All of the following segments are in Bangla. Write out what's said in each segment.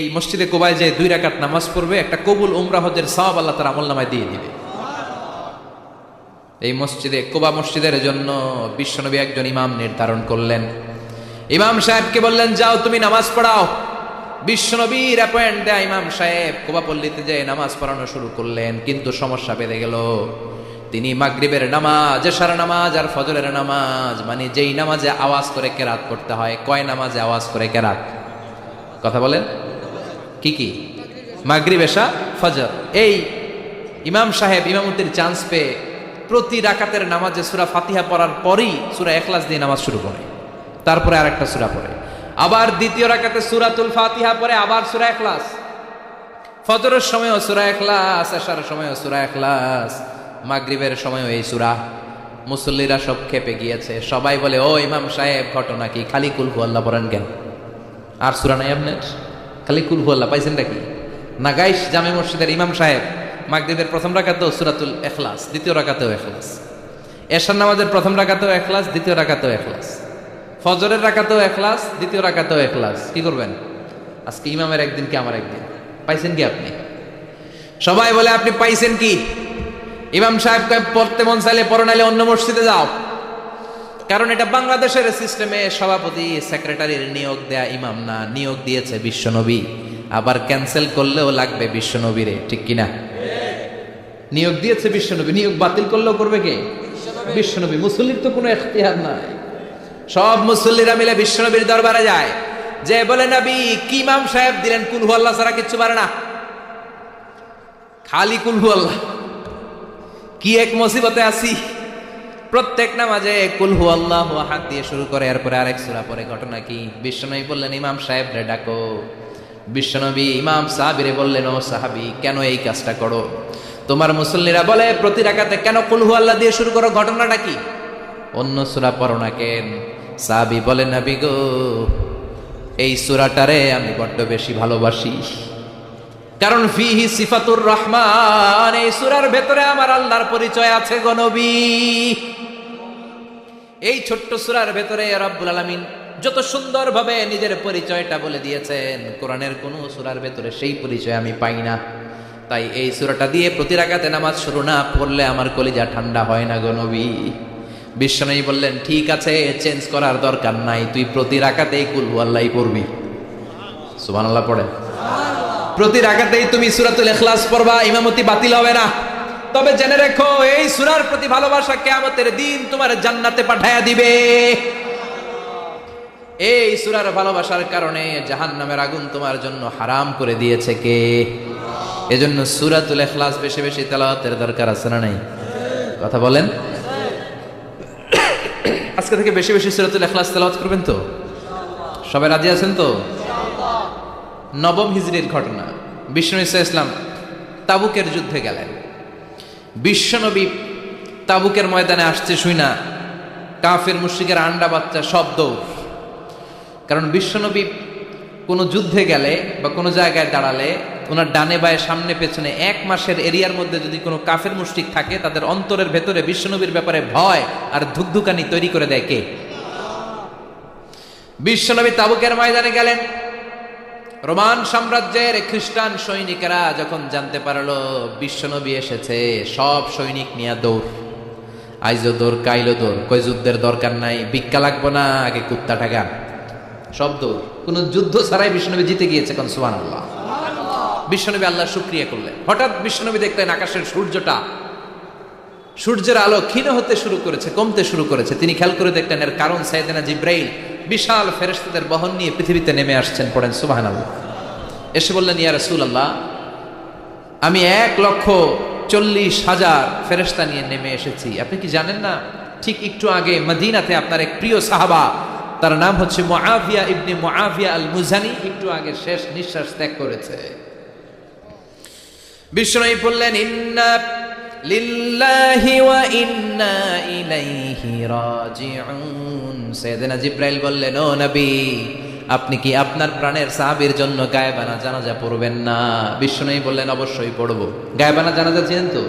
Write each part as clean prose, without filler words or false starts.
এই মসজিদে কুবায় যে 2 রাকাত নামাজ পড়বে, একটা কবুল উমরা হজের সওয়াব আল্লাহ তার আমলনামায় দিয়ে দিবে। এই মসজিদে কুবা মসজিদের জন্য বিশ্বনবী একজন ইমাম নির্ধারণ করলেন। ইমাম সাহেবকে বললেন, যাও তুমি নামাজ পড়াও। বিশ্বনবীর অ্যাপয়েন্ট দেয়া ইমাম সাহেব কুবা পল্লীতে যে নামাজ পড়ানো শুরু করলেন, কিন্তু সমস্যা বেড়ে গেল। তিনি মাগরিবের নামাজ, এশার নামাজ আর ফজরের নামাজ, মানে যেই নামাজে আওয়াজ করে কেরাত করতে হয়, কয় নামাজে আওয়াজ করে কেরাত? কথা বলেন, কি কি? মাগরিব, এশা, ফজর। এই ইমাম সাহেব ইমামতির চান্স পেয়ে প্রতি রাকাতের নামাজে সূরা ফাতিহা পড়ার পরই সূরা ইখলাস দিয়ে নামাজ শুরু করে, তারপরে আরেকটা সূরা পড়ে, আবার দ্বিতীয় রাকাতে সূরাতুল ফাতিহা পড়ে, আবার সূরা ইখলাস। ফজরের সময়ও সূরা ইখলাস, এশার সময়ও সূরা ইখলাস, মাগরিবের সময়ও এই সূরা। মুসল্লিরা সব খেপে গিয়েছে, সবাই বলে, ও ইমাম সাহেব, ঘটনা কি? খালি কুল হুয়াল্লাহ পড়েন কেন? আর সূরা নাই আপনার? খালি কুল হুয়াল্লাহ পাইছেন নাকি? নাগাইশ জামে মসজিদের ইমাম সাহেব মাগরিবের প্রথম রাকাতেও সূরাতুল ইখলাস, দ্বিতীয় রাকাতেও ইখলাস, এশার নামাজের প্রথম রাকাতেও ইখলাস, দ্বিতীয় রাকাতেও ইখলাস, ফজরের রাকাতেও ইখলাস, দ্বিতীয় রাকাতেও ইখলাস। কি করবেন? আজকে ইমামের একদিন কি আমার একদিন? পাইছেন কি আপনি? সবাই বলে, আপনি পাইছেন কি? ইমাম সাহেব পড়তে মন চাইলে পড়ো, নাইলে অন্য মসজিদে যাও। কারণ এটা বাংলাদেশের সিস্টেমে সভাপতি সেক্রেটারির নিয়োগ দেয়া ইমাম না, নিয়োগ দিয়েছে বিশ্বনবী। আবার ক্যান্সেল করলেও লাগবে বিশ্বনবীরে, ঠিক কিনা? নিয়োগ দিয়েছে বিশ্বনবী, নিয়োগ বাতিল করলেও করবে কে? বিশ্বনবী। মুসল্লির তো কোনো এখতিয়ার নাই। সব মুসল্লিরা মিলে বিশ্বনবীর দরবারে যায়, যে বলে, নবী কি ইমাম সাহেব দিলেন, কুল হুয়াল্লাহ ছাড়া কিচ্ছু পারে না, খালি কুল হুয়াল্লাহ। কি এক মুসিবতে আছি, প্রত্যেক নামাজে কুল হুয়াল্লাহু আহাদ দিয়ে শুরু করে, এরপরে আরেক সূরা পড়ে। ঘটনা কি? বিশ্বনবী বললেন, ইমাম সাহেব রে ডাকো। বিশ্বনবী ইমাম সাহাবীরে বললেন, ও সাহাবী, কেন এই কাজটা করো? তোমার মুসল্লিরা বলে প্রতি রাকাতে কেন কুল হুয়াল্লাহ দিয়ে শুরু করো, ঘটনাটা কি? অন্য সূরা পড়ো না কেন? সাহাবী বলে, নবী গো, এই সূরাটারে আমি বড্ড বেশি ভালোবাসি, কারণ ফিহি সিফাতুর রহমান, এই সূরার ভেতরে আমার আল্লাহর পরিচয় আছে গো নবী। এই ছোট্ট সূরার ভেতরে রব্বুল আলামিন যত সুন্দরভাবে নিজের পরিচয়টা বলে দিয়েছেন, কোরআনের কোন সূরার ভেতরে সেই পরিচয় আমি পাই না। তাই এই সূরাটা দিয়ে প্রতি রাকাতে নামাজ শুরু না পড়লে আমার কলিজা ঠান্ডা হয় না গো নবী। বিশ্বনবী বললেন, ঠিক আছে, চেঞ্জ করার দরকার নাই, তুই প্রতি রাকাতেই কুল হুয়াল্লাহই পড়বি। সুবহানাল্লাহ পড়ে। প্রতি রাকাতেই তুমি সূরাতুল ইখলাস পড়বা, ইমামতি বাতিল হবে না। তবে জেনে রেখো, এই সূরার প্রতি ভালোবাসা কিয়ামতের দিন তোমার জান্নাতে পাঠায়া দিবে। এই সূরার ভালোবাসার কারণে জাহান্নামের আগুন তোমার জন্য হারাম করে দিয়েছে কে? এজন্য সূরাতুল ইখলাস বেশি বেশি তেলাওয়াতের দরকার আছে না নাই? কথা বলেন। আজকে থেকে বেশি বেশি সূরাতুল ইখলাস তেলাওয়াত করবেন তো? সবাই রাজি আছেন তো? নবম হিজরির ঘটনা। বিশ্বনবী সাল্লাল্লাহু আলাইহি ওয়াসাল্লাম তাবুকের যুদ্ধে গেলেন। বিশ্বনবী তাবুকের ময়দানে আসছে শুইনা কাফের মুশরিকের আন্ডা বাচ্চা সব দৌড়। কারণ বিশ্বনবী কোনো যুদ্ধে গেলে বা কোনো জায়গায় দাঁড়ালে ওনার ডানে বায়ে সামনে পেছনে 1 মাসের এরিয়ার মধ্যে যদি কোনো কাফের মুশরিক থাকে, তাদের অন্তরের ভেতরে বিশ্বনবীর ব্যাপারে ভয় আর ধুকধুকানি তৈরি করে দেয় কে? বিশ্বনবী তাবুকের ময়দানে গেলেন। রোমান সাম্রাজ্যের খ্রিস্টান সৈনিকেরা যখন জানতে পারলো বিশ্বনবী এসেছে, সব সৈনিক নিয়ে দৌড়। আইজো দৌড়, কাইলো দৌড়, কই যুদ্ধের দরকার নাই, ভিক্ষা লাগবো না, আগে কুত্তা টাকা, সব দৌড়। কোন যুদ্ধ ছাড়াই বিশ্বনবী জিতে গিয়েছে। কোন সুবহানাল্লাহ। বিশ্বনবী আল্লাহর শুকরিয়া করলেন। হঠাৎ বিশ্বনবী দেখলেন আকাশের সূর্যের আলো ক্ষীণ হতে শুরু করেছে, কমতে শুরু করেছে। তিনি খেয়াল করে দেখলেন এর কারণ সাইয়েদনা জিব্রাইল বিশাল ফেরেশতাদের বহন নিয়ে পৃথিবীতে নেমে আসছেন। পড়েন সুবহানাল্লাহ। এসে বললেন, ইয়া রাসূলুল্লাহ, আমি 1,40,000 ফেরেশতা নিয়ে নেমে এসেছি। আপনি কি জানেন না, ঠিক একটু আগে মদিনাতে আপনার এক প্রিয় সাহাবা, তার নাম হচ্ছে মুআবিয়া ইবনে মুআবিয়া আল মুজানি, একটু আগে শেষ নিঃশ্বাস ত্যাগ করেছে। বিশ্বনবী বললেন, ইন্না লিল্লাহি ওয়া ইন্না ইলাইহি রাজিউন। সাইয়েদনা জিব্রাইল বললেন, ও নবী, আপনি কি আপনার প্রাণের সাহাবীর জন্য গায়েবানা জানাজা পড়বেন না? বিশ্বনবী বললেন, অবশ্যই পড়ব। গায়েবানা জানাজা চেনেন তো?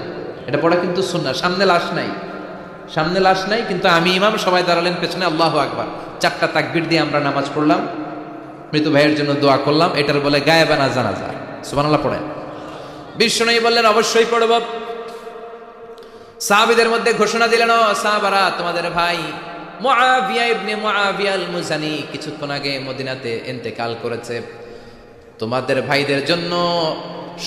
এটা পড়া কিন্তু সুন্নাহ। সামনে লাশ নাই, কিন্তু আমি ইমাম, সবাই দাঁড়ালেন পেছনে, আল্লাহু আকবার, 4টা তাকবীর দিয়ে আমরা নামাজ পড়লাম। মৃত ভাইয়ের জন্য দোয়া করলাম, এটার বলে গায়েবানা জানাজা। সুবহানাল্লাহ পড়েন। বিশ্বনবী বললেন অবশ্যই পড়ব। সাহাবীদের মধ্যে ঘোষণা দিলেন, ও সাহাবারা, তোমাদের ভাই মুআবিয়া ইবনে মুআবিয়া আল মুজানি কিছুক্ষণ আগে মদিনাতে ইন্তেকাল করেছে। তোমাদের ভাইদের জন্য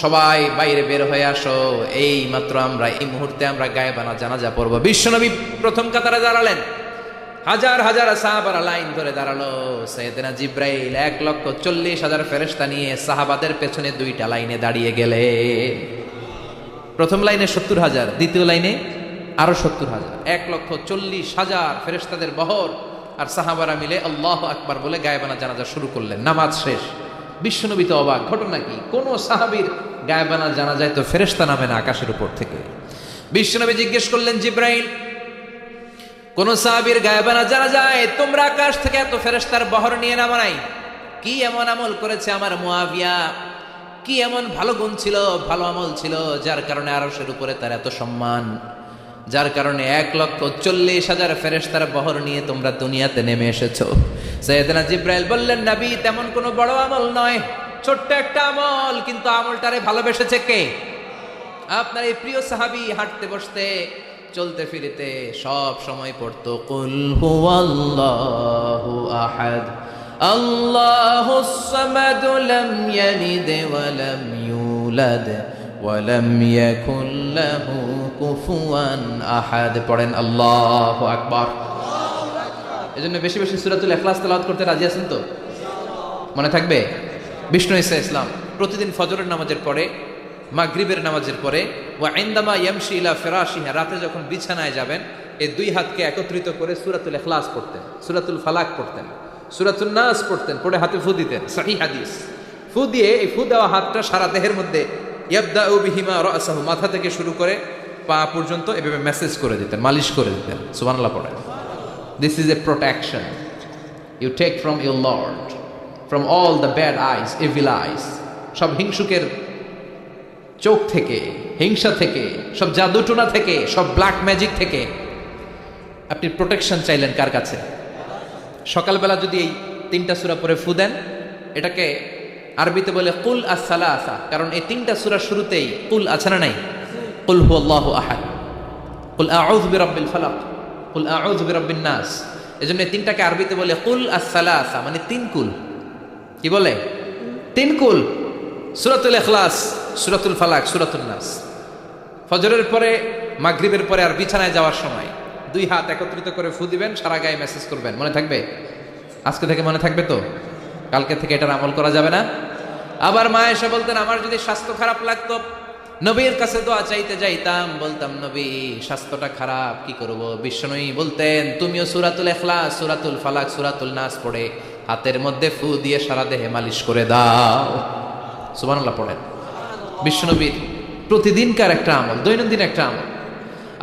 সবাই বাইরে বের হয়ে আসো, এই মাত্র আমরা এই মুহূর্তে আমরা গায়েবানা জানাজা পড়ব। বিশ্বনবী প্রথম কাতারে দাঁড়ালেন, হাজার হাজার সাহাবারা লাইন ধরে দাঁড়ালো। সাইয়েদনা জিব্রাইল 1,40,000 ফেরেশতা নিয়ে সাহাবাদের পেছনে দুইটা লাইনে দাঁড়িয়ে গেলেন। প্রথম লাইনে 70,000, দ্বিতীয় লাইনে আরো 70,000, 1,40,000 ফেরেশতাদের বহর। আর সাহাবারা মিলে আল্লাহু আকবার বলে গায়েবানা জানাজা শুরু করলেন। নামাজ শেষ। বিশ্বনবী তো অবাক, ঘটনা কি? কোন সাহাবীর গায়েবানা জানাজায় তো ফেরেশতা নামে না আকাশের উপর থেকে। বিশ্বনবী জিজ্ঞেস করলেন, জিব্রাইল, কোন সাহাবীর গায়েবানা জানাজায় তোমরা আকাশ থেকে এত ফেরেশতার বহর নিয়ে নামো নাই? কি এমন আমল করেছে আমার মুআবিয়া? কি এমন ভালো গুণ ছিল, ভালো আমল ছিল, যার কারণে আরশের উপরে তার এত সম্মান, যার কারণে 1,40,000 ফেরেশতার বহর নিয়ে তোমরা দুনিয়াতে নেমে এসেছো? সাইয়েদনা জিব্রাইল বললেন, নবী, তেমন কোনো বড় আমল নয়, ছোট্ট একটা আমল, কিন্তু আমলটারে ভালোবেসেছে কে? আপনার এই প্রিয় সাহাবী হাঁটতে বসতে চলতে ফিরিতে সব সময় পড়তো কুল হুয়াল্লাহু আহাদ আল্লাহুস সামাদ লাম ইয়ালিদ ওয়া লাম ইউলাদ ওয়া লাম ইয়াকুল লাহু কুফুয়ান আহাদ। পড়েন আল্লাহু আকবার। এজন্য বেশি বেশি সূরাতুল ইখলাস তেলাওয়াত করতে রাজি আছেন তো? মনে থাকবে? বিষ্ণু ঈসা ইসলাম প্রতিদিন ফজরের নামাজের পরে, মাগরিবের নামাজের পরে, ওয়া ইনদামা ইয়ামশি ইলা ফিরাশিহি, রাতে যখন বিছানায় যাবেন, এই দুই হাতকে একত্রিত করে সূরাতুল ইখলাস পড়তেন, সূরাতুল ফালাক পড়তেন, সূরাতুন নাস পড়তেন, পড়ে হাতে ফু দিতেন। সহিহ হাদিস। ফু দিয়ে এই ফু দেওয়া হাতটা সারা দেহের মধ্যে ইয়াবদাউ বিহিমা রাসাহু, মাথা থেকে শুরু করে পা পর্যন্ত এভাবে মেসেজ করে দিতেন, মালিশ করে দিতেন। সুবহানাল্লাহ পড়েন। This is a protection you take from your lord, from all the bad eyes, evil eyes, সব হিংসুকের চোখ থেকে, হিংসা থেকে, সব জাদুটোনা থেকে, সব ব্ল্যাক ম্যাজিক থেকে আপনি প্রোটেকশন চাইলেন কার কাছে? সকালবেলা যদি এই 3টা সূরা পড়ে ফু দেন, এটাকে আরবিতে বলে কুল আস-সালাসা, কারণ এই 3টা সূরার শুরুতেই কুল আছে না নাই? কুল হুয়াল্লাহু আহাদ, কুল আউযু বিরাব্বিল ফালাক, কুল আউযু বিরাব্বিন নাস। এজন্য এই 3টাকে আরবিতে বলে কুল আস-সালাসা, মানে 3 কুল। কি বলে? 3 কুল। সূরাতুল ইখলাস, সূরাতুল ফালাক, সূরাতুন নাস। ফজরের পরে, মাগরিবের পরে আর বিছানায় যাওয়ার সময় 2 হাত একত্রিত করে ফু দিবেন, সারা গায়ে মেসেজ করবেন। মনে থাকবে? আজকে থেকে মনে থাকবে তো? কালকে থেকে এটার আমল করা যাবে না? আবার মা এসে বলতেন, আমার যদি স্বাস্থ্য খারাপ লাগতো, নবীর কাছে দোয়া চাইতে যাইতাম, বলতাম, নবী স্বাস্থ্যটা খারাপ, কি করব? বিশ্বনবী বলতেন, তুমিও সূরাতুল ইখলাস, সূরাতুল ফালাক, সূরাতুল নাস পড়ে হাতের মধ্যে ফু দিয়ে সারা দেহে মালিশ করে দাও। সুবহানাল্লাহ পড়েন। বিশ্বনবীর প্রতিদিনকার একটা আমল, দৈনন্দিন একটা আমল।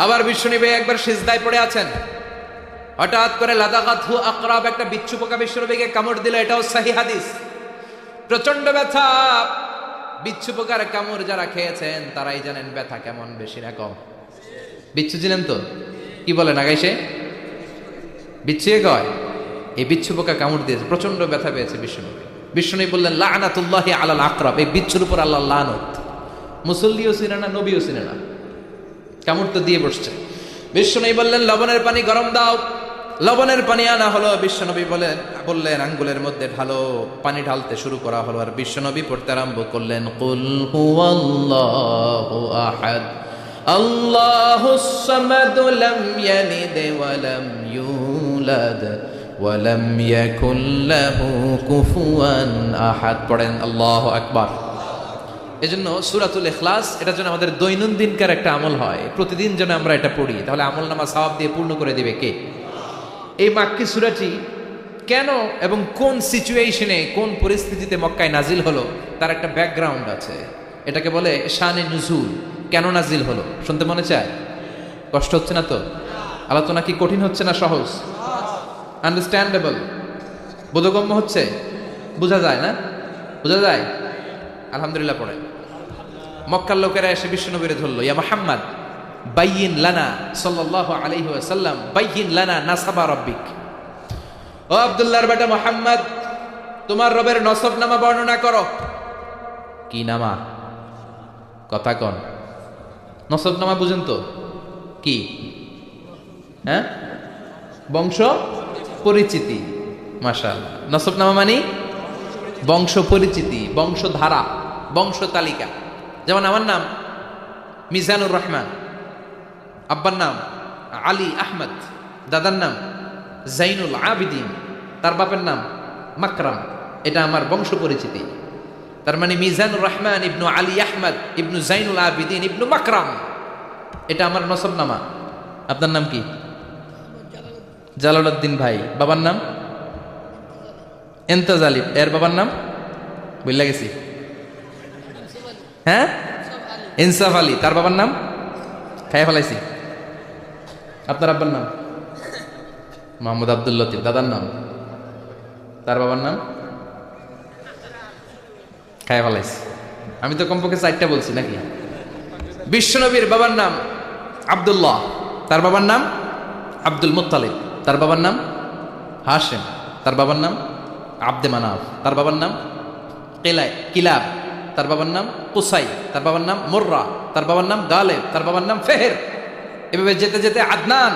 আবার বিশ্বনবী একবার সিজদায় পড়ে আছেন, হঠাৎ করে লাদাগাতহু আকরাব, একটা বিচ্ছু পোকা বিশ্বনবীকে কামড় দিল। এটাও সহিহ হাদিস। প্রচন্ড ব্যথা। বিচ্ছু পোকার কামড় যারা খেয়েছেন তারাই জানেন ব্যথা কেমন, বেশি না কম? বিচ্ছু ছিলেন তো? কি বলেন আগাইছে? বিচ্ছুয়ে কয় এই বিচ্ছু পোকা কামড় দিয়েছে, প্রচন্ড ব্যথা পেয়েছে বিশ্বনবী। বিশ্বনবী বললেন, লানাতুল্লাহি আলাল আকরাব, এই বিচ্ছুর উপর আল্লাহর লানত। মুসল্লিও ছিলেন না, নবীও ছিলেন না, কামড় তো দিয়ে বসছে। বিশ্বনবী বললেন, লবণের পানি গরম দাও। লবণের পানি আনা হলো। বিশ্বনবী বললেন, আঙ্গুলের মধ্যে ঢালো। পানি ঢালতে শুরু করা হলো, আর বিশ্বনবী পড়তে আরম্ভ করলেন, কুল হুয়াল্লাহু আহাদ আল্লাহুস সামাদ লাম ইয়ালিদ ওয়া লাম ইউলাদ ওয়া লাম ইয়াকুল লাহু কুফুয়ান আহাদ। পড়েন আল্লাহু আকবার। এজন্য সূরাতুল ইখলাস এটা যেন আমাদের দৈনন্দিনকার একটা আমল হয়, প্রতিদিন যেন আমরা এটা পড়ি, তাহলে আমলনামা সওয়াব দিয়ে পূর্ণ করে দিবে কে? এই মাক্কি সূরাটি কেন এবং কোন সিচুয়েশনে, কোন পরিস্থিতিতে মক্কায় নাজিল হলো তার একটা ব্যাকগ্রাউন্ড আছে। এটাকে বলে শানে নুজুল। কেন নাজিল হলো শুনতে মনে চায়? কষ্ট হচ্ছে না তো? আলোচনা কি কঠিন হচ্ছে না সহজ? আন্ডারস্ট্যান্ডেবল, বোধগম্য হচ্ছে? বোঝা যায় না? বোঝা যায়? আলহামদুলিল্লাহ পড়ে। মক্কার লোকেরা এসে বিশ্বনবীরে ধরলো, ইয়া মুহাম্মদ বাইয়িন লানা সাল্লাল্লাহু আলাইহি ওয়াসাল্লাম বাইয়িন লানা নাসাবা রাব্বিক। ও আব্দুল্লাহর বেটা মুহাম্মদ, তোমার রবের নসব নামা বর্ণনা করো। কি নামা? কথা কন। নসব নামা বুঝেন তো কি? হ্যাঁ, বংশ পরিচিতি। মাশাআল্লাহ। নসব নামা মানে বংশ পরিচিতি, বংশধারা, বংশ তালিকা। যেমন আমার নাম মিজানুর রহমান, আব্বার নাম আলী আহমদ, দাদার নাম জাইনুল আবিদিন, তার বাপের নাম মাকরাম। এটা আমার বংশ পরিচিতি। তার মানে মিজানুর রহমান ইবনু আলী আহমদ ইবনু জাইনুল আবিদিন ইবনু মাকরাম, এটা আমার নসবনামা। আপনার নাম কি? জালালউদ্দিন ভাই। বাবার নাম এন্তাজালিব। এর বাবার নাম বুঝলা গেছি। হ্যাঁ, ইনসাফ আলী। তার বাবার নাম খাইয়া ফেলাইছি। আপনার আব্বার নাম মোহাম্মদ আব্দুল লতিফ। দাদার নাম, তার বাবার নাম খাইয়া ফেলাইছি। আমি তো কমপক্ষে 4টা বলছি নাকি? বিশ্বনবীর বাবার নাম আব্দুল্লাহ, তার বাবার নাম আব্দুল মুত্তালিব, তার বাবার নাম হাশেম, তার বাবার নাম আব্দে মানাফ, তার বাবার নাম কিলাব, তার বাবার নাম কুসাই, তার বাবার নাম মুর্রা, তার বাবার নাম গালেব, তার বাবার নাম ফেহের। এভাবে যেতে যেতে আদনান,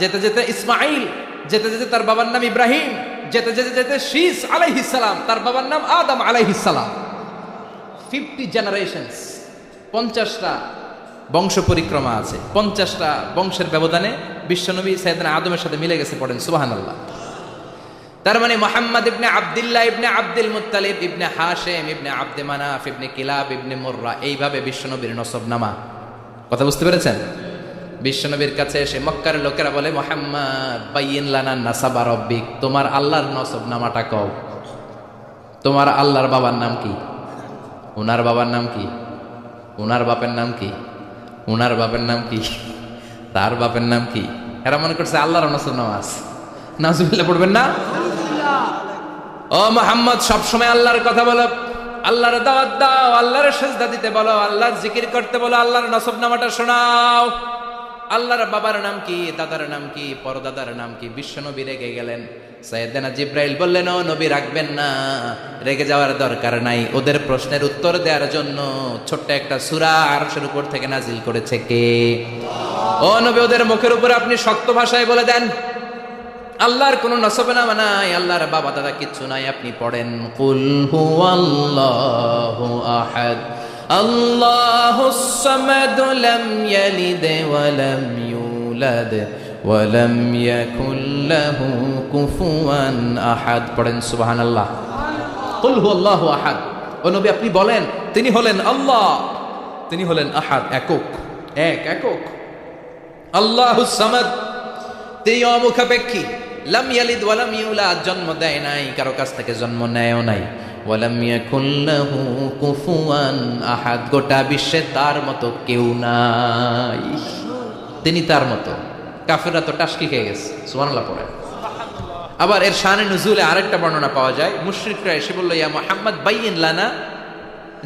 যেতে যেতে ইসমাইল, যেতে যেতে তার বাবার নাম ইব্রাহিম, যেতে যেতে যেতে শীস আলাইহিস সালাম, তার বাবার নাম আদম আলাইহিস সালাম। 50 জেনারেশনস, 50টা বংশ পরিক্রমা আছে। 50টা বংশের ব্যবধানে বিশ্বনবী সাইয়েদনা আদমের সাথে মিলে গেছে। পড়েন সুবহানাল্লাহ। তার মানে মুহাম্মদ ইবনে আব্দুল্লাহ ইবনে আব্দুল মুত্তালিব ইবনে হাশেম ইবনে আব্দে মানাফ ইবনে কিলাব ইবনে মুররা, এইভাবে বিশ্বনবীর নসবনামা। কথা বুঝতে পেরেছেন? বিশ্বনবীর কাছে এসে মক্কার লোকেরা বলে, মুহাম্মদ বাইয়িন লানা নাসাবা রব্বিক, তোমার আল্লাহর নসবনামাটা কও। তোমার আল্লাহর বাবার নাম কি? উনার বাবার নাম কি? উনার বাপের নাম কি? উনার বাপের নাম কি? তার বাপের নাম কি? এরা মনে করছে আল্লাহর নসবনামা আছে। নাউজুবিল্লাহ পড়বেন না? ও মুহাম্মদ, সবসময় আল্লাহর কথা বলো, আল্লাহর দাওয়াত দাও, আল্লাহর সিজদা দিতে বলো, আল্লাহর জিকির করতে বলো, আল্লাহর নসবনামাটা শোনাও। আল্লাহর বাবার নাম কি? দাদার নাম কি? পরদাদার নাম কি? বিশ্বনবী রেগে গেলেন। সাইয়েদনা জিব্রাইল বললেন, ও নবী রাখবেন না, রেগে যাওয়ার দরকার নাই। ওদের প্রশ্নের উত্তর দেওয়ার জন্য ছোট্ট একটা সূরা আরশের উপর থেকে নাজিল করেছে কে? ও নবী, ওদের মুখের উপর আপনি শক্ত ভাষায় বলে দেন, আল্লাহর কোনো নসবনামা নাই, আল্লাহর বাবা দাদা কিচ্ছু নাই। আপনি পড়েন, কুল হুয়াল্লাহু আহাদ আল্লাহুস সামাদ লাম ইয়ালিদ ওয়া লাম ইউলাদ ওয়া লাম ইয়াকুল লাহু কুফুয়ান আহাদ। পড়েন সুবহানাল্লাহ। কুল হুয়াল্লাহু আহাদ। ও নবী আপনি বলেন, তিনি হলেন আল্লাহ, তিনি হলেন আহাদ, একক, একক। আল্লাহুস সামাদ, তিনি অমুখাপেক্ষী। লাম ইয়ালিদ ওয়া লাম ইউলাদ, জন্ম দেয় নাই, কারো কাছ থেকে জন্ম নেয়ও নাই। ওয়া লাম ইয়াকুল লাহু কুফুয়ান আহাদ, গোটা বিশ্বে তার মতো কেউ নাই, তিনি তার মতো। কাফেররা তো টাসকি খেয়ে গেছে। সুবহানাল্লাহ পড়ে। আবার এর শানে নুজুলে আরেকটা বর্ণনা পাওয়া যায়। মুশরিকরা এসে বলল, ইয়া মুহাম্মদ বাইয়িন লানা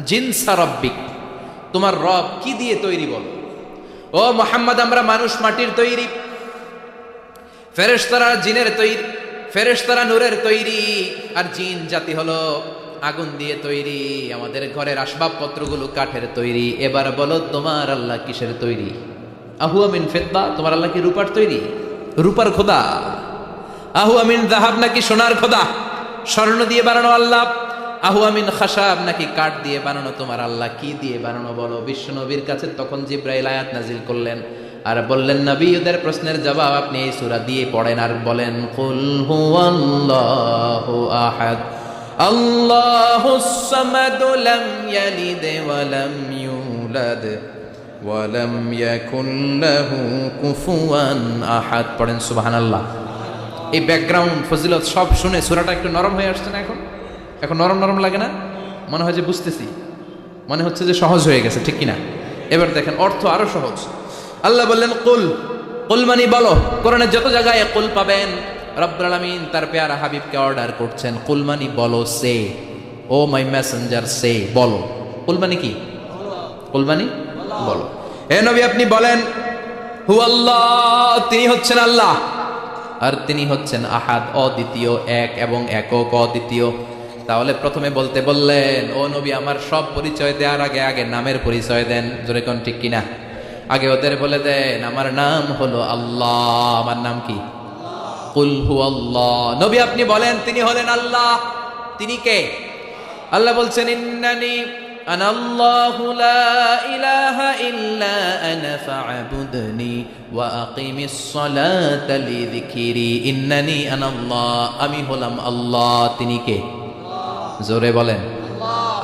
জিনসা রাব্বিক, তোমার রব কি দিয়ে তৈরি বলো। ও মুহাম্মদ, আমরা মানুষ মাটির তৈরি, ফেরেশতারা জিনের তৈরি, ফেরেশতারা নূরের তৈরি, আর জিন জাতি হলো আগুন দিয়ে তৈরি। আমাদের ঘরের আসবাবপত্রগুলো কাঠের তৈরি। এবার বলো তোমার আল্লাহ কিসের তৈরি? আহুয়া মিন ফিদ্দা, তোমার আল্লাহ কি রূপার তৈরি? রূপার খোদা? আহুয়া মিন যাহাব, নাকি সোনার খোদা, স্বর্ণ দিয়ে বানানো আল্লাহ? আহুয়া মিন খাশাব, নাকি কাঠ দিয়ে বানানো তোমার আল্লাহ? কি দিয়ে বানানো বলো? বিশ্বনবীর কাছে তখন জিব্রাইল আয়াত নাজিল করলেন আর বললেন, নবী ওদের প্রশ্নের জবাব আপনি এই সূরা দিয়ে পড়েন আর বলেন, কুল হুয়াল্লাহু আহাদ আল্লাহুস সামাদ লাম ইয়ালিদ ওয়া লাম ইউলাদ ওয়া লাম ইয়াকুল লাহু কুফুয়ান আহাদ। পড়েন সুবহানাল্লাহ। এই ব্যাকগ্রাউন্ড ফজিলত সব শুনে সূরাটা একটু নরম হয়ে আসছে না? এখন নরম নরম লাগে না? মনে হয় যে বুঝতেছি, মনে হচ্ছে যে সহজ হয়ে গেছে, ঠিক কিনা? এবার দেখেন অর্থ আরো সহজ। আল্লাহ বললেন কুল, কুল মানে বলো। কোরআনের যত জায়গায় কুল পাবেন, রব্বুল আলামিন তার পেয়ারা হাবিবকে অর্ডার করছেন, কুল মানে বলো, সে, ও মাই মেসেঞ্জার সে, বলো। কুল মানে কি? কুল মানে বলো। হে নবী আপনি বলেন, হু আল্লাহ, তিনি হচ্ছেন আল্লাহ, আর তিনি হচ্ছেন আহাদ, অদ্বিতীয়, এক এবং একক, অদ্বিতীয়। তাহলে প্রথমে বলতে বললেন, ও নবী, আমার সব পরিচয় দেওয়ার আগে আগে নামের পরিচয় দেন। জোরে কোন ঠিক কিনা? আগে ওদের বলে দেন আমার নাম হলো আল্লাহ। আমার নাম কি? কুল হু আল্লাহ। নবী আপনি বলেন তিনি হলেন আল্লাহ। তিনি কে? আল্লাহ বলছেন ইন্নানি আনাল্লাহু লা ইলাহা ইল্লা আনা ফা'বুদনি ওয়া আকিমিস সালাতা লিযিকরি। ইন্নানি আনাল্লাহ, আমি হলাম আল্লাহ। তিনি কে? জোরে বলেন।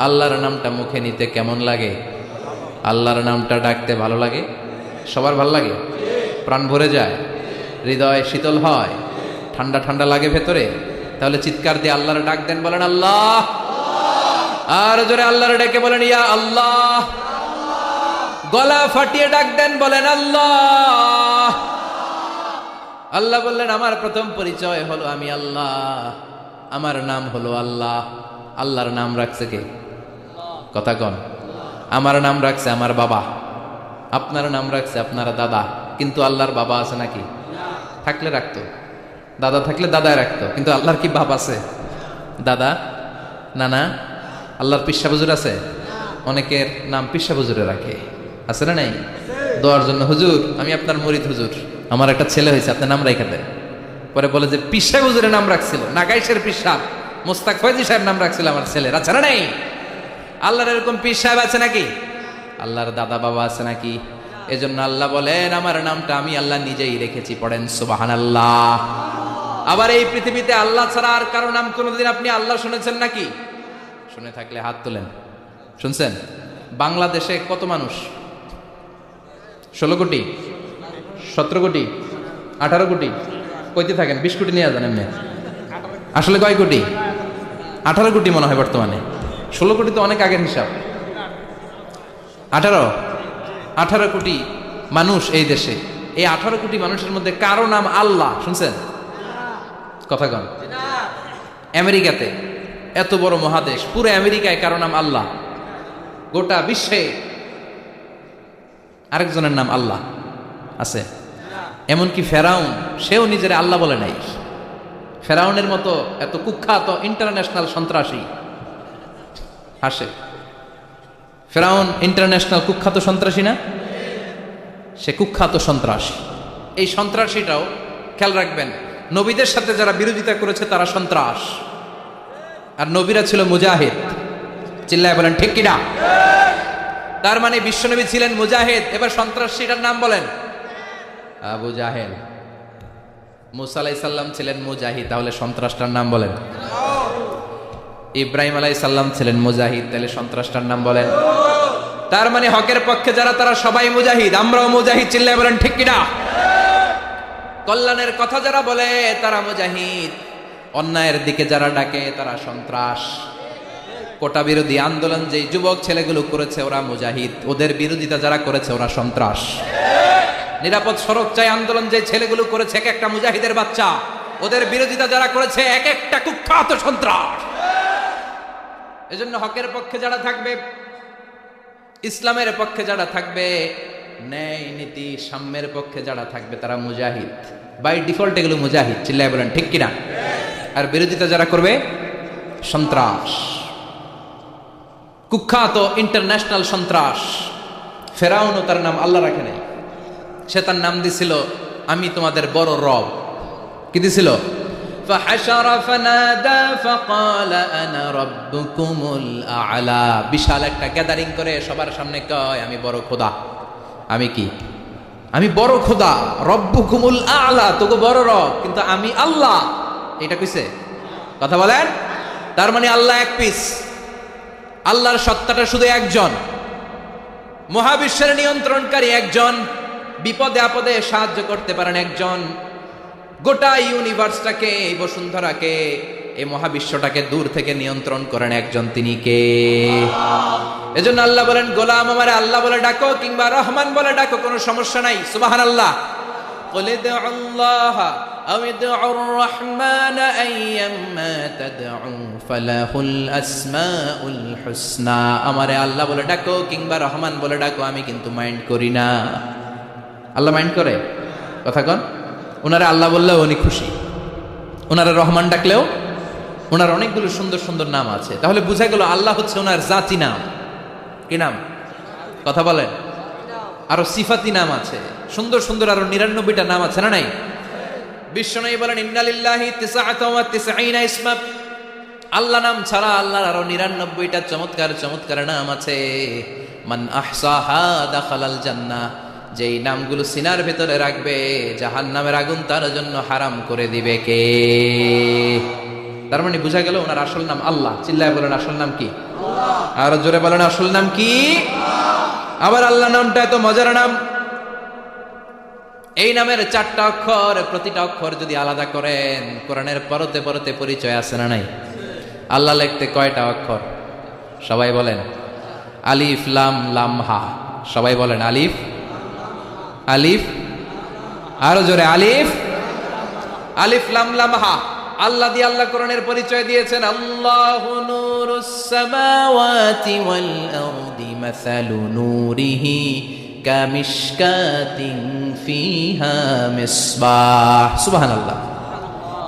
আল্লাহর নামটা মুখে নিতে কেমন লাগে? আল্লাহর নামটা ডাকতে ভালো লাগে? সবার ভালো লাগে? প্রাণ ভরে যায়, হৃদয় শীতল হয়, ঠান্ডা ঠান্ডা লাগে ভেতরে? তাহলে চিৎকার দিয়ে আল্লাহর ডাক দেন, বলেন আল্লাহ। আর জোরে আল্লাহর ডেকে বলেন ইয়া আল্লাহ। গলা ফাটিয়ে ডাক দেন, বলেন আল্লাহ। আল্লাহ বললেন আমার প্রথম পরিচয় হলো আমি আল্লাহ, আমার নাম হলো আল্লাহ। আল্লাহর নাম রাখছে কে? কথা কন। আমার নাম রাখছে আমার বাবা, আপনার নাম রাখছে আপনার দাদা। কিন্তু আল্লাহর বাবা আছে নাকি? থাকলে রাখতো, দাদা থাকলে দাদায় রাখতো। কিন্তু আল্লাহর কি বাপ আছে? দাদা, নানা? আল্লাহর পিসা হুজুর আছে? অনেকের নাম পিসা হুজুরে রাখে, আছে না নাই? দোয়ার জন্য, হুজুর আমি আপনার মুরিদ হুজুর, আমার একটা ছেলে হয়েছে, আপনার নাম রাখা দেন। পরে বলে যে পিসা হুজুরের নাম রাখছিল, নাগাইশের পিসা মোস্তাক ফয়জি সাহেব নাম রাখছিল আমার ছেলের, আছে না নাই? আল্লাহর এরকম পীর সাহেব আছে নাকি? আল্লাহর দাদা বাবা আছে নাকি? এজন্য আল্লাহ বলেন আমার নামটা আমি আল্লাহ নিজেই রেখেছি। পড়েন সুবহানাল্লাহ। আবার এই পৃথিবীতে আল্লাহ ছাড়া আর কারো নাম কোনোদিন আপনি আল্লাহ শুনেছেন নাকি? শুনে থাকলে হাত তোলেন। শুনছেন? বাংলাদেশে কত মানুষ? 16 কোটি, 17 কোটি, 18 কোটি? কইতে থাকেন, 20 কোটি নিয়ে যান এমনি। আসলে কয় কোটি? 18 কোটি মনে হয় বর্তমানে। 16 কোটি তো অনেক আগের হিসাব। 18 কোটি মানুষ এই দেশে। এই 18 কোটি মানুষের মধ্যে কারো নাম আল্লাহ শুনছেন? কথা কন। আমেরিকাতে, এত বড় মহাদেশ, পুরো আমেরিকায় কারো নাম আল্লাহ? গোটা বিশ্বে আরেকজনের নাম আল্লাহ আছে? এমনকি ফেরাউন, সেও নিজের আল্লাহ বলে নাই। ফেরাউনের মতো এত কুখ্যাত ইন্টারন্যাশনাল সন্ত্রাসী হাসে। ফেরাউন ইন্টারন্যাশনাল কুখ্যাত সন্ত্রাসী না? সে কুখ্যাত সন্ত্রাসী। এই সন্ত্রাসীটাও খেয়াল রাখবেন, নবীদের সাথে যারা বিরোধিতা করেছে তারা সন্ত্রাস, আর নবীরা ছিল মুজাহিদ। চিল্লায় বলেন ঠিক কিনা? তার মানে বিশ্বনবী ছিলেন মুজাহিদ। এবার সন্ত্রাসীটার নাম বলেন, আবু জাহেল। মুসা আলাইহিস সালাম ছিলেন মুজাহিদ, তাহলে সন্ত্রাসটার নাম বলেন। ইব্রাহিম আলাইহিস সালাম ছিলেন মুজাহিদ, তাহলে সন্ত্রাসটার নাম বলেন। তার মানে হকের পক্ষে যারা তারা সবাই মুজাহিদ, আমরাও মুজাহিদ। চিল্লায় বলেন ঠিক কিনা? কল্যাণের কথা যারা বলে তারা মুজাহিদ, অন্যায়ের দিকে যারা ডাকে তারা সন্ত্রাস। কোটা বিরোধী আন্দোলন যে যুবক ছেলেগুলো করেছে ওরা মুজাহিদ, ওদের বিরোধিতা যারা করেছে ওরা সন্ত্রাস। নিরাপদ সড়ক চাই আন্দোলন যে ছেলেগুলো করেছে এক একটা মুজাহিদের বাচ্চা, ওদের বিরোধিতা যারা করেছে এক একটা কুখ্যাত সন্ত্রাস। এজন্য হকের পক্ষে যারা থাকবে, ইসলামের পক্ষে যারা থাকবে, ন্যায় নীতি সাম্যের পক্ষে যারা থাকবে তারা মুজাহিদ। বাই ডিফল্ট এগুলো মুজাহিদ। চিল্লায় বলেন ঠিক কিনা? আর বিরোধিতা যারা করবে সন্ত্রাস, কুখ্যাত ইন্টারন্যাশনাল সন্ত্রাস। ফেরাউনও তার নাম আল্লাহ রাখে নাই, সে তার নাম দিছিল আমি তোমাদের বড় রব। কি দিছিল? فحشر فنادى فقال انا ربكم الاعلى। বিশাল একটা গ্যাদারিং করে সবার সামনে কয় আমি বড় খোদা। আমি কি? আমি বড় খোদা, রব্বুকুমুল আ'লা, তোকে বড় রব, কিন্তু আমি আল্লাহ। এটা কইছে? কথা বলেন। তার মানে আল্লাহ এক পিস, আল্লাহর সত্তাটা শুধু একজন, মহাবিশ্বের নিয়ন্ত্রণকারী একজন, বিপদে আপদে সাহায্য করতে পারেন একজন, গোটা ইউনিভার্সটাকে, এই বসুন্ধরাকে, এই মহাবিশ্বটাকে দূর থেকে নিয়ন্ত্রণ করেন একজন। তিনি কে? এজন্য আল্লাহ বলেন গোলাম আমারে আল্লাহ বলে ডাকো কিংবা রহমান বলে ডাকো, কোনো সমস্যা নাই। সুবহানাল্লাহ। قل ادعوا الله أو ادعوا الرحمن أيما تدعوا فله الأسماء الحسنى। আমারে আল্লাহ বলে ডাকো কিংবা রহমান বলে ডাকো, আমি কিন্তু মাইন্ড করি না। আল্লাহ মাইন্ড করে? কথা কন। ওনারা আল্লাহ বললেও উনি খুশি, ওনারা রহমান ডাকলেও ওনার অনেকগুলো সুন্দর সুন্দর নাম আছে। তাহলে বোঝা গেল আল্লাহ হচ্ছে ওনার জাতি নাম। কি নাম? কথা বলেন। আরো সিফাতি নাম আছে, সুন্দর সুন্দর আরো 99টা নাম আছে না নাই? বিশ্বনবী বলেন ইন্নালিল্লাহি 99 ইসমা, আল্লাহ নাম ছাড়া আল্লাহর আরো 99টা চমৎকার চমৎকার নাম আছে। মান আহসাহা দাখালাল জান্নাহ, যেই নামগুলো সিনার ভেতরে রাখবে জাহান্নামের আগুন তার জন্য হারাম করে দিবে কে? তার মানে বোঝা গেল ওনার আসল নাম আল্লাহ। চিল্লায় বলেন আসল নাম কি? আল্লাহ। আর জোরে বলেন আসল নাম কি? আল্লাহ। আবার আল্লাহ নামটা এত মজার নাম, এই নামের 4টা অক্ষর, প্রতিটা অক্ষর যদি আলাদা করেন কোরআনের পরতে পরতে পরিচয় আছে না নাই? আল্লাহ লিখতে কয়টা অক্ষর? সবাই বলেন। আলিফ লাম লাম হা। সবাই বলেন আলিফ আলিফ, আরো জোরে আলিফ আলিফ লাম লাম হা। আল্লাহ দিয়ে আল্লাহ কোরআনের পরিচয় দিয়েছেন আল্লাহু নূরুস সামাওয়াতি ওয়াল আরদি মাসালু নূরিহি কামিশকাতিন ফিহা মিসবাহ। সুবহানাল্লাহ।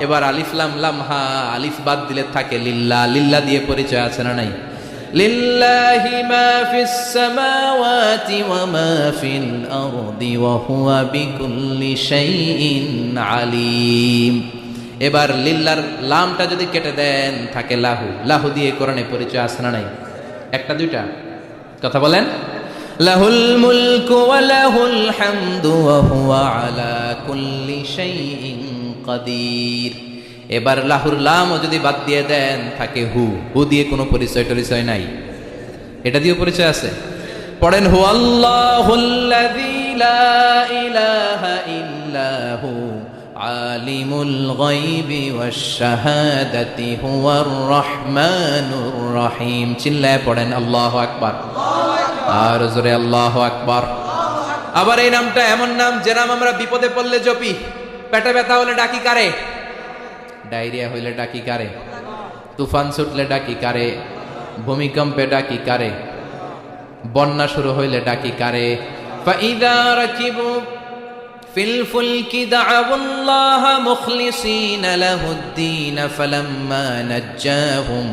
এবার আলিফ লাম লাম হা, আলিফ বাদ দিলে থাকে লিল্লাহ, লিল্লাহ দিয়ে পরিচয় আছে না নাই? লিল্লাহি মা ফিস সামাওয়াতি ওয়া মা ফিল আরদি ওয়া হুয়া বিকুল্লি শাইইন আলিম। এবার লিল্লার লামটা যদি কেটে দেন থাকে লাহু, লাহু দিয়ে কোরআনে পরিচয় আছে না নাই? একটা দুইটা? কথা বলেন। লাহুল মুলকু ওয়া লাহুল হামদু ওয়া হুয়া আলা কুল্লি শাইইন কাদির। এবার লাহুর লামও যদি বাদ দিয়ে দেন থাকে হু, হু দিয়ে কোনো পরিচয় টরিচয় নাই, এটা দিয়ে পরিচয় আছে। পড়েন হু আল্লাহুল্লাযী লা ইলাহা ইল্লাহু আলিমুল গায়বি ওয়াশ শাহাদাতি হুয়ার রহমানুর রহিম। চিল্লায় পড়েন আল্লাহু আকবার। আর জোরে আল্লাহু আকবার। আবার এই নামটা এমন নাম যে নাম আমরা বিপদে পড়লে জপি। পেটে ব্যথা হলে ডাকি কারে? ডায়রিয়া হইলে ডাকি কারে? তুফান ছুটলে ডাকি কারে? ভূমিকম্পে ডাকি কারে? বন্যা শুরু হইলে ডাকি কারে? ফাইদা রাকিবু ফিল ফুলকি দা'উল্লাহ মুখলিসিনা লাহুদ্দিন ফালাম্মা নাজ্জাহুম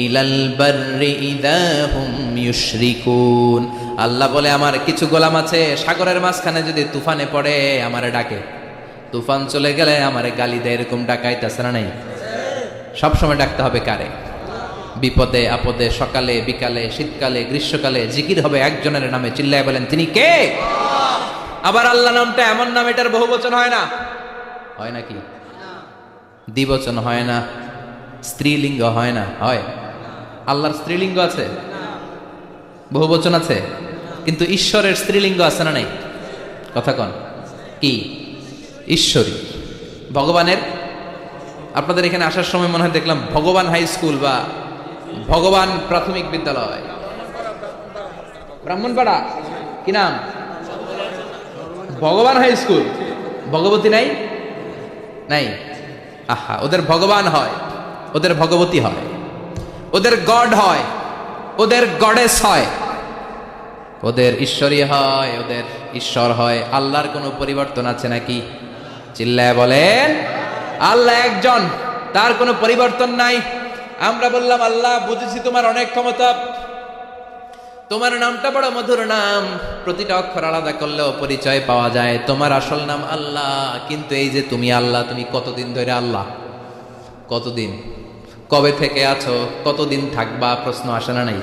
ইলাল বাররি ইযা হুম ইউশরিকুন। আল্লাহ বলে আমার কিছু গোলাম আছে সাগরের মাঝখানে যদি তুফানে পড়ে আমারে ডাকে, তুফান চলে গেলে আমারে গালি দেয়, এরকম ডাকাইতেছে না নাই? সবসময় ডাকতে হবে কারে? বিপদে আপদে, সকালে বিকালে, শীতকালে গ্রীষ্মকালে জিকির হবে একজনের নামে। চিল্লায় বলেন তিনি কে? আবার আল্লাহ নামটা এমন নাম এটার বহুবচন হয় না। হয় নাকি? দ্বিবচন হয় না, স্ত্রীলিঙ্গ হয় না। হয়? আল্লাহর স্ত্রীলিঙ্গ আছে, বহুবচন আছে, কিন্তু ঈশ্বরের স্ত্রীলিঙ্গ আছে না নাই? কথা কন কি? ঈশ্বরী। ভগবানের, আপনাদের এখানে আসার সময় মনে হয় দেখলাম ভগবান হাই স্কুল বা ভগবান প্রাথমিক বিদ্যালয়, ব্রাহ্মণপাড়া। কি নাম? ভগবান হাই স্কুল। ভগবতী নাই? নাই। আহা, ওদের ভগবান হয়, ওদের ভগবতী হয়, ওদের গড হয়, ওদের গডেস হয়, ওদের ঈশ্বরী হয়, ওদের ঈশ্বর হয়। আল্লাহর কোনো পরিবর্তন আছে নাকি? চিল্লায় বলেন আল্লাহ একজন, তার কোনো পরিবর্তন নাই। আমরা বললাম আল্লাহ বুঝেছি তোমার অনেক ক্ষমতা, তোমার নামটা বড় মধুর নাম, প্রতিটা অক্ষর আলাদা করলেও পরিচয় পাওয়া যায়। তোমার আসল নাম আল্লাহ, কিন্তু এই যে তুমি আল্লাহ, তুমি কতদিন ধরে আল্লাহ? কতদিন? কবে থেকে আছো? কতদিন থাকবা? প্রশ্ন আসে না নাই?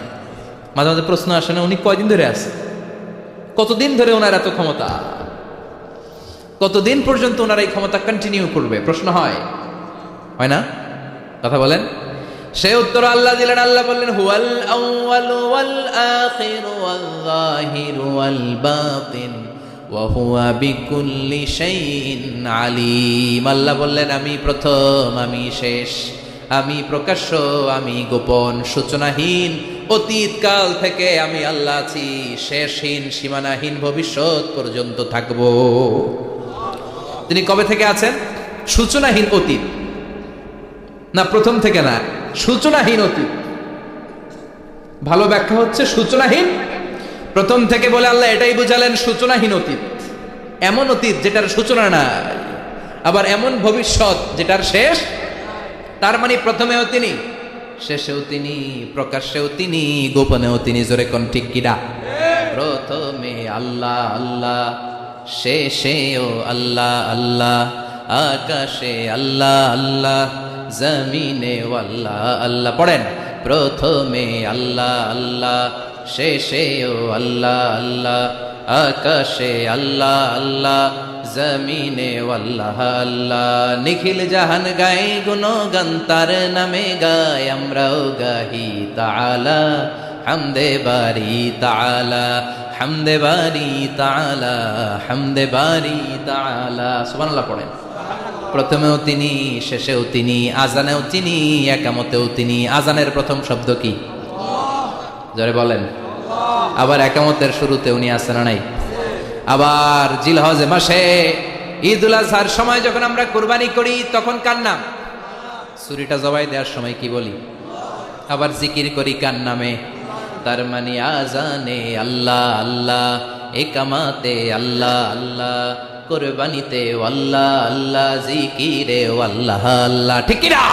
মাঝে মাঝে প্রশ্ন আসে না উনি কয়দিন ধরে আছে? কতদিন ধরে ওনার এত ক্ষমতা? কতদিন পর্যন্ত ওনার এই ক্ষমতা কন্টিনিউ করবে? প্রশ্ন হয় না? কথা বলেন। সে উত্তর আল্লাহ দিলেন। আল্লাহ বললেন হুয়াল আউয়ালু ওয়াল আখিরু ওয়াল যাহিরু ওয়াল বাতিন ওয়া হুয়া বিকুল্লি শাইইন আলিম। আল্লাহ বললেন আমি প্রথম, আমি শেষ, আমি প্রকাশ্য, আমি গোপন, সূচনাহীন। অতীত কাল থেকে আমি আল্লাহ আছি, শেষহীন সীমানাহীন ভবিষ্যৎ পর্যন্ত থাকব। তিনি কবে থেকে আছেন? সূচনাহীন অতীত না, প্রথম থেকে না, সূচনাহীন অতীত। ভালো ব্যাখ্যা হচ্ছে সূচনাহীন প্রথম থেকে বলে আল্লাহ এটাই বুঝালেন সূচনাহীন অতীত। এমন অতীত যেটার সূচনা নাই, আবার এমন ভবিষ্যৎ যেটার শেষ তার মানে প্রথমেও তিনি, শেষেও তিনি, প্রকাশ্যেও তিনি, গোপনেও তিনি। জোরে কোন ঠিক কিনা? প্রথমে আল্লাহ আল্লাহ, শেষেও আল্লাহ আল্লাহ, আকাশে আল্লাহ আল্লাহ, জমিনে আল্লাহ আল্লাহ। পড়েন, প্রথমে আল্লাহ আল্লাহ, শেষেও আল্লাহ আল্লাহ, আকাশে আল্লাহ আল্লাহ, জমিনে আল্লাহ আল্লাহ। নিখিল জাহান গায় গুণগান, তার নামে গায় আমরাও গাহি তাআলা, হামদে বারি তাআলা, হামদে বারি তাআলা, হামদে বারি তাআলা। সুবহানাল্লাহ পড়েন। প্রথমেও তিনি, শেষেও তিনি, আজানেও তিনি, একামতেও তিনি। আজানের প্রথম শব্দ কি? জোরে বলেন। আবার একামতের শুরুতে উনি আছেন না নাই? আবার জিলহজ মাসে ঈদুল আজহার সময় যখন আমরা কুরবানি করি তখন কার নাম? ছুরিটা জবাই দেওয়ার সময় কি বলি? আবার জিকির করি কার নামে? তার মানে আজানে আল্লাহ আল্লাহ, একামাতে আল্লাহ আল্লাহ, কুরবানিতে আল্লাহ আল্লাহ, জিকিরে আল্লাহ আল্লাহ। ঠিক কি না?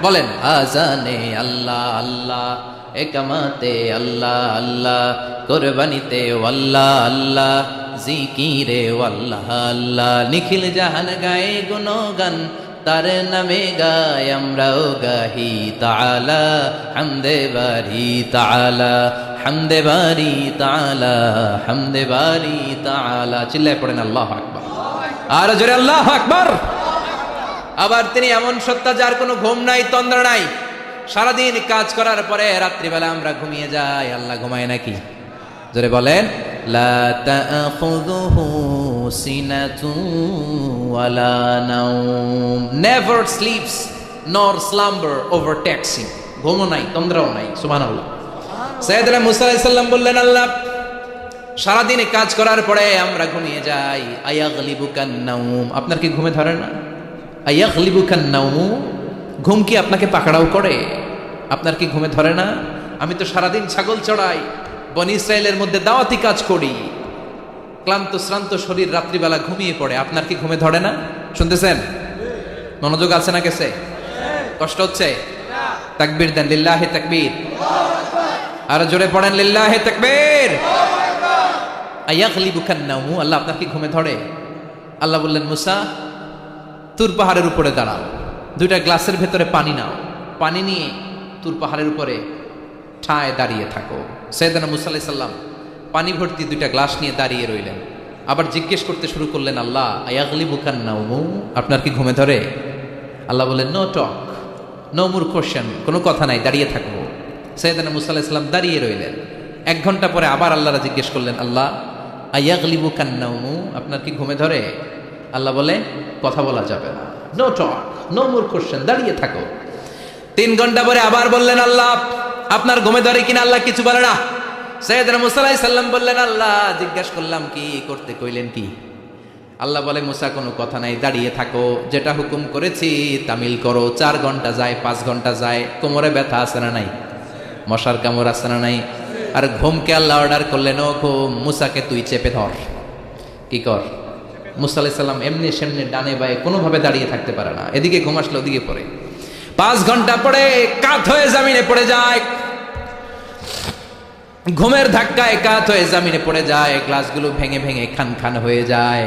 বলেন, আজানে আল্লাহ আল্লাহ, একামাতে আল্লাহ আল্লাহ, কুরবানিতে আল্লাহ আল্লাহ, জিকিরে আল্লাহ আল্লাহ। নিখিল জাহান গায়ে গুণগান, তার নামে গায় আমরাও গাহি তাআলা, হামদে বারি তাআলা, হামদে বারি তাআলা, হামদে বারি তাআলা। চিল্লায় পড়েন আল্লাহু আকবার। আর জোরে আল্লাহু আকবার। আবার তিনি এমন সত্তা যার কোনো ঘুম নাই, তন্দ্রা নাই। সারাদিন কাজ করার পরে রাত্রিবেলা আমরা ঘুমিয়ে যাই, আল্লাহ ঘুমায় নাকি? জোরে বলেন, লা তাখুযুহু সিনাতুন ওয়ালা নাওম, নেভার স্লিপস নর স্লাম্বার ওভারটেকস হিম। ঘুমও নাই, তন্দ্রাও নাই। সুবহানাল্লাহ। সাইয়েদনা মুসা আলাইহিস সালাম বললেন, আল্লাহ সারাদিনে কাজ করার পরে আমরা ঘুমিয়ে যাই, আয়াগলিবুকান নাওম, আপনার কি ঘুমে ধরে না? আয়াগলিবুকান নাওম, ঘুম কি আপনাকে পাকড়াও করে? আপনার কি ঘুমে ধরে না? আমি তো সারাদিন ছাগল চড়াই, বনি ইসরায়েলের মধ্যে দাওয়াতি কাজ করি, ক্লান্ত শ্রান্ত শরীর রাত্রিবেলা ঘুমিয়ে পড়ে, আপনার কি ঘুমে ধরে না? শুনতেছেন? মনোযোগ আছে না গেছে? কষ্ট হচ্ছে? তাকবীর দেন, লিল্লাহি তাকবীর। আর জোরে পড়েন, লিল্লাহি তাকবীর। আয়াগলিবুকান নাওম, আল্লাহ আপনার কি ঘুমে ধরে? আল্লাহ বললেন, মুসা তুর পাহাড়ের উপরে দাঁড়াও, দুইটা গ্লাসের ভেতরে পানি নাও, পানি নিয়ে তুর পাহাড়ের উপরে ঠায় দাঁড়িয়ে থাকো। সাইয়েদনা মুসা আলাইহিস সালাম পানি ভর্তি দুইটা গ্লাস নিয়ে দাঁড়িয়ে রইলেন। আবার জিজ্ঞেস করতে শুরু করলেন, আল্লাহ আয়াগলিবুকান নাওম, আপনার কি ঘুমে ধরে? আল্লাহ বললেন, no talk, no more question, কোনো কথা নাই, দাঁড়িয়ে থাকবো। সাইয়েদনা মুসা আলাইহিস সালাম দাঁড়িয়ে রইলেন। 1 ঘন্টা পরে আবার আল্লাহরা জিজ্ঞেস করলেন, আল্লাহ আয়াগলিবুকান নাওম, আপনার কি ঘুমে ধরে? আল্লাহ বলে, কথা বলা যাবে না, no talk, no more question, দাঁড়িয়ে থাকো। 3 ঘন্টা পরে আবার বললেন, আল্লাহ আপনার ঘুমে ধরে কিনা? আল্লাহ কিছু বলে না। সাইয়েদনা মুসা আলাইহিস সালাম বললেন, আল্লাহ জিজ্ঞাসা করলাম কি করতে কইলেন কি? আল্লাহ বলে, মুসা কোনো কথা নাই, দাঁড়িয়ে থাকো, যেটা হুকুম করেছি তামিল করো। 4 ঘন্টা যায়, 5 ঘন্টা যায়, কোমরে ব্যথা আছে না নাই? মশার কামড় আছে না নাই? আর ঘুমকে আল্লাহ অর্ডার করলেন, ও ঘুম, মুসাকে তুই চেপে ধর। কি কর? মুসা আলাইহিস সালাম এমনি সেমনি ডানে বায়ে কোনোভাবে দাঁড়িয়ে থাকতে পারে না, এদিকে ঘুম আসলে ওদিকে পড়ে। 5 ঘন্টা পরে কাত হয়ে জমিনে পড়ে যায়, ঘুমের ধাক্কায় কাত হয়ে জমিনে পড়ে যায়, গ্লাসগুলো ভেঙে ভেঙে খান খান হয়ে যায়।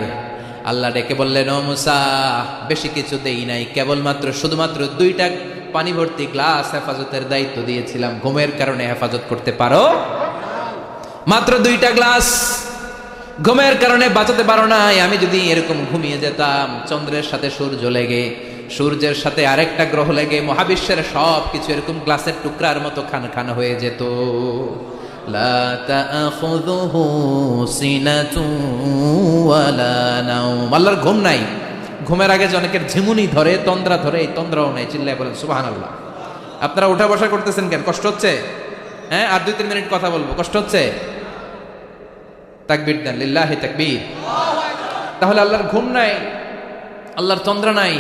আল্লাহ ডেকে বললেন, ও মুসা বেশি কিছু দেই নাই, কেবলমাত্র শুধুমাত্র 2টা পানি ভর্তি গ্লাস হেফাজতের দায়িত্ব দিয়েছিলাম, ঘুমের কারণে হেফাজত করতে পারো? মাত্র 2টা গ্লাস, ঘুমের কারণে বাঁচাতে পারো নাই। আমি যদি এরকম ঘুমিয়ে যেতাম, চন্দ্রের সাথে সূর্য লেগে, সূর্যের সাথে আরেকটা গ্রহ লেগে, মহাবিশ্বের সব কিছু এরকম গ্লাসের টুকরার মতো খান খান হয়ে যেত। লা তাখুযুহু সিনাতুন ওয়ালা নাওম, আল্লাহর ঘুম নাই। ঘুমের আগে যে অনেকের ঝিমুনি ধরে, তন্দ্রা ধরে, এই তন্দ্রাও নাই। চিল্লায় বলেন সুবহানাল্লাহ। আপনারা উঠা বসা করতেছেন কেন? কষ্ট হচ্ছে? হ্যাঁ, আর 2-3 মিনিট কথা বলবো, কষ্ট হচ্ছে? তাকবীর দেন, লিল্লাহি তাকবীর। তাহলে আল্লাহর ঘুম নাই, আল্লাহর তন্দ্রা নাই,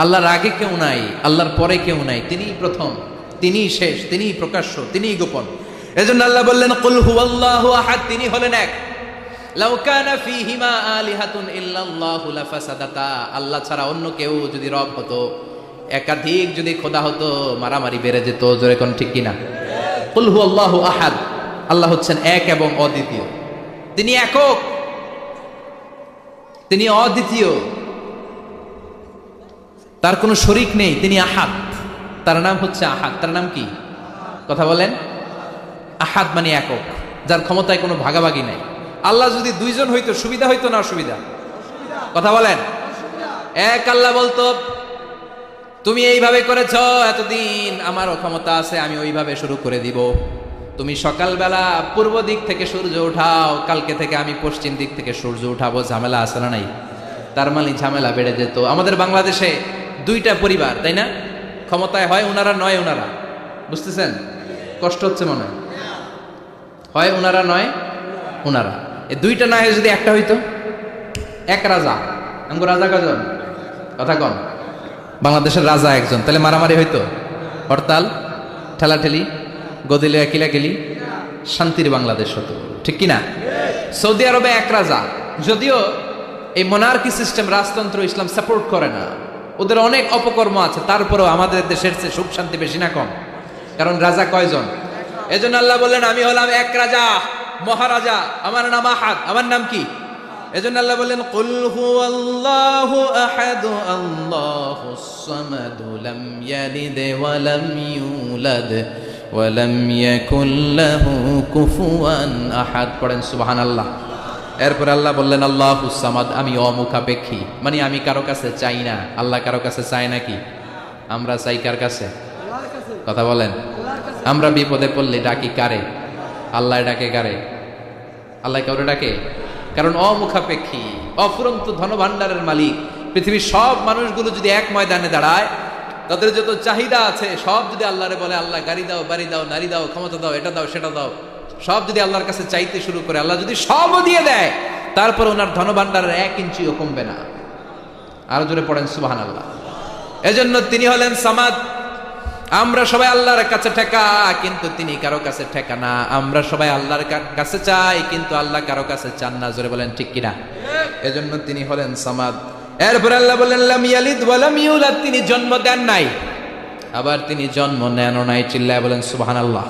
আল্লাহর আগে কেউ নাই, আল্লাহর পরে কেউ নাই। তিনিই প্রথম, তিনিই শেষ, তিনিই প্রকাশ্য, তিনিই গোপন। এজন্য আল্লাহ বললেন, কুল হুয়াল্লাহু আহাদ, তিনি হলেন এক। লাউ কানা ফীহিমা আলিহাতুন ইল্লাল্লাহু লাফাসাদাতা, আল্লাহ ছাড়া অন্য কেউ যদি রব হতো, একাধিক যদি খোদা হতো মারামারি বেড়ে যেত। জোরে কোন ঠিক কিনা? কুল হু আল্লাহু আহাদ, আল্লাহ হচ্ছেন এক এবং অদ্বিতীয়। তিনি একক, তিনি অদ্বিতীয়, তার কোনো শরীক নেই। তিনি আহাদ, তার নাম হচ্ছে আহাদ। তার নাম কি? কথা বলেন। আহাদ মানে একক, যার ক্ষমতায় কোনো ভাগাভাগি নাই। আল্লাহ যদি দুইজন হইতো সুবিধা হইতো না অসুবিধা? কথা বলেন। এক আল্লাহ বলতো তুমি এইভাবে করেছ এতদিন, আমারও ক্ষমতা আছে, আমি ওইভাবে শুরু করে দিব। তুমি সকালবেলা পূর্ব দিক থেকে সূর্য উঠাও, কালকে থেকে আমি পশ্চিম দিক থেকে সূর্য উঠাবো। ঝামেলা আছে না নাই? তার মানে ঝামেলা বেড়ে যেত। আমাদের বাংলাদেশে দুইটা পরিবার, তাই না? ক্ষমতায় হয় উনারা নয় উনারা। বুঝতেছেন? কষ্ট হচ্ছে মনে হয় উনারা নয় উনারা। এই দুইটা না হয়ে যদি একটা হইতো, এক রাজা। আমগো রাজা কজন? কথা কন। বাংলাদেশের রাজা একজন, তাহলে মারামারি হইতো, হরতাল, ঠেলাঠেলি, গদিলে কিলাকিলি, শান্তির বাংলাদেশ হতো। ঠিক কিনা? সৌদি আরবে এক রাজা, যদিও এই মোনার্কি সিস্টেম, রাজতন্ত্র ইসলাম সাপোর্ট করে না, ওদের অনেক অপকর্ম আছে, তারপরেও আমাদের দেশের চেয়ে সুখ শান্তি বেশি না কম? কারণ রাজা কয়জন? এজন্য আল্লাহ বললেন আমি হলাম এক রাজা, মহারাজা, আমার নাম আহাদ। আমার নাম কি? এজন্য আল্লাহ বললেন কুল হুয়াল্লাহু আহাদ আল্লাহুস সামাদ লাম ইয়ালিদ ওয়া লাম ইউলাদ ওয়া লাম ইয়াকুল লাহু কুফুয়ান আহাদ। পড়েন সুবহানাল্লাহ। এরপর আল্লাহ বললেন আল্লাহুস সামাদ, আমি অমুখাপেক্ষী, মানে আমি কারো কাছে চাই না। আল্লাহ কারো কাছে চায় নাকি? আমরা চাই কার কাছে? কথা বলেন। আমরা বিপদে পড়লে ডাকি কারে? আল্লাহ ডাকে কারে? আল্লাহ কাউরে ডাকে? কারণ অমুখাপেক্ষী, অফুরন্ত ধনভাণ্ডারের মালিক। পৃথিবীর সব মানুষগুলো যদি এক ময়দানে দাঁড়ায়, তাদের যত চাহিদা আছে সব যদি আল্লাহরে বলে, আল্লাহ গাড়ি দাও, বাড়ি দাও, নারী দাও, ক্ষমতা দাও, এটা দাও, সেটা দাও, সব যদি আল্লাহর কাছে চাইতে শুরু করে, আল্লাহ যদি সবও দিয়ে দেয়, তারপর ওনার ধনভাণ্ডারের 1 ইঞ্চিও কমবে না। আরো জোরে পড়েন সুবহানাল্লাহ। এজন্য তিনি হলেন সামাদ। আমরা সবাই আল্লাহর কাছে ঠেকা, কিন্তু তিনি কারো কাছে ঠেকা না। আমরা সবাই আল্লাহর কাছে চাই, কিন্তু আল্লাহ কারো কাছে চান না। জোরে বলেন ঠিক কিনা? এজন্য তিনি হলেন সামাদ। এরপর আল্লাহ বললেন লাম ইয়ালিদ ওয়া লাম ইউলাদ, তিনি জন্ম দেন নাই, আবার তিনি জন্ম নেনও নাই। চিল্লায় বলেন সুবহানাল্লাহ।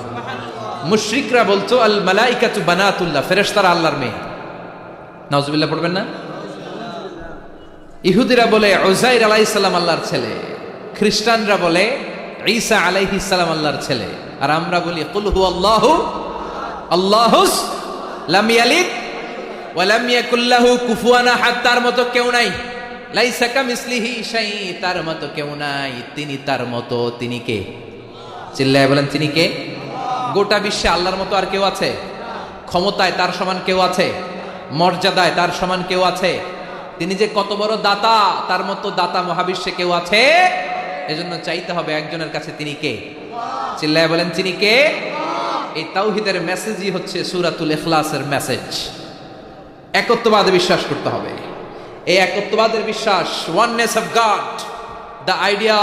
মুশরিকরা বলতো আল মালাইকাতু বানাতুল্লাহ, ফেরেশতারা আল্লাহর মেয়ে। নাউজুবিল্লাহ পড়বেন না? ইহুদিরা বলে উযাইর আলাইহিস সালাম আল্লাহর ছেলে, খ্রিস্টানরা বলে ঈসা আলাইহিস সালাম আল্লাহর ছেলে, আর আমরা বলি কুল হুয়াল্লাহু আল্লাহুস লাম ইয়ালিদ ওয়া লাম ইয়াকুল লাহু কুফুয়ান আহাদ। তার মতো কেউ নাই। লাইসা কামিসলিহি শাই, তার মতো কেউ নাই। তিনি তার মতো। তিনি কে? চিল্লায় বলেন তিনি কে? গোটা বিশ্বে আল্লাহর মতো আর কেউ আছে? ক্ষমতায় তার সমান কেউ আছে? মর্যাদায় তার সমান কেউ আছে? তিনি যে কত বড় দাতা, তার মতো দাতা মহাবিশ্বে কেউ আছে? এজন্য চাইতে হবে একজনের কাছে। তিনি কে? চিল্লায় বলেন তিনি কে? এই তাওহীদের মেসেজই হচ্ছে সূরাতুল ইখলাসের মেসেজ। একত্ববাদে বিশ্বাস করতে হবে। এই একত্ববাদের বিশ্বাস, oneness of god, the idea